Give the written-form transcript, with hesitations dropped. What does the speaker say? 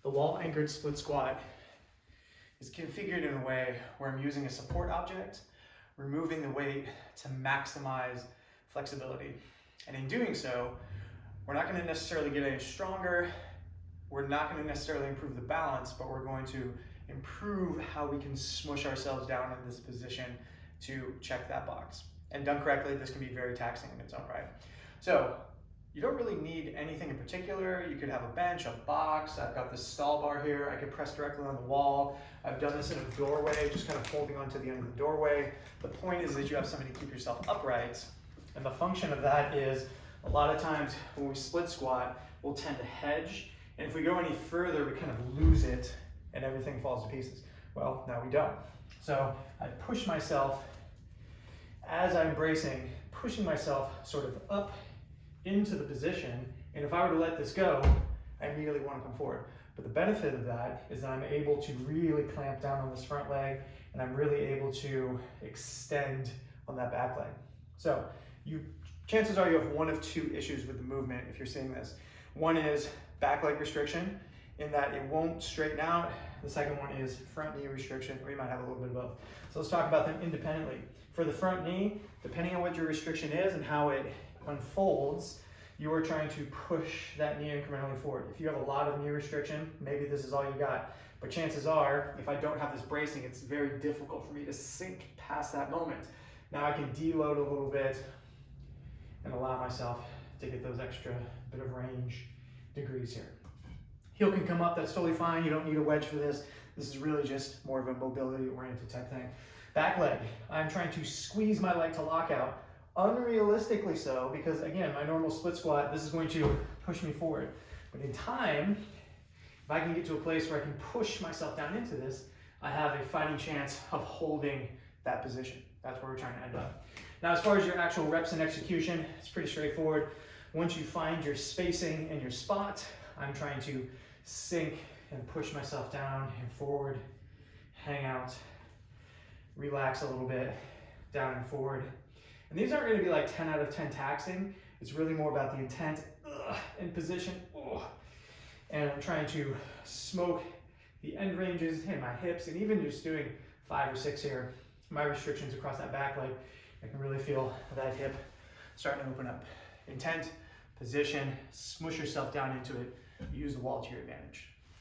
The wall anchored split squat is configured in a way where I'm using a support object, removing the weight to maximize flexibility. And in doing so, we're not going to necessarily get any stronger, we're not going to necessarily improve the balance, but we're going to improve how we can smush ourselves down in this position to check that box. And done correctly, this can be very taxing in its own right. So you don't really need anything in particular. You could have a bench, a box. I've got this stall bar here. I could press directly on the wall. I've done this in a doorway, just kind of holding onto the end of the doorway. The point is that you have something to keep yourself upright. And the function of that is a lot of times when we split squat, we'll tend to hedge. And if we go any further, we kind of lose it and everything falls to pieces. Well, now we don't. So I push myself as I'm bracing, pushing myself sort of up into the position, and if I were to let this go, I immediately want to come forward. But the benefit of that is that I'm able to really clamp down on this front leg, and I'm really able to extend on that back leg. So chances are you have one of two issues with the movement if you're seeing this. One is back leg restriction, in that it won't straighten out. The second one is front knee restriction, or you might have a little bit of both. So let's talk about them independently. For the front knee, depending on what your restriction is and how it unfolds, you are trying to push that knee incrementally forward. If you have a lot of knee restriction, maybe this is all you got. But chances are, if I don't have this bracing, it's very difficult for me to sink past that moment. Now I can deload a little bit and allow myself to get those extra bit of range degrees here. Heel can come up, that's totally fine. You don't need a wedge for this. This is really just more of a mobility oriented type thing. Back leg, I'm trying to squeeze my leg to lock out. Unrealistically so, because again, my normal split squat, this is going to push me forward. But in time, if I can get to a place where I can push myself down into this, I have a fighting chance of holding that position. That's where we're trying to end up. Now, as far as your actual reps and execution, it's pretty straightforward. Once you find your spacing and your spot, I'm trying to sink and push myself down and forward, hang out, relax a little bit, down and forward. And these aren't going to be like 10 out of 10 taxing. It's really more about the intent and position. And I'm trying to smoke the end ranges in my hips, and even just doing 5 or 6 here, my restrictions across that back leg, I can really feel that hip starting to open up. Intent, position, smush yourself down into it, use the wall to your advantage.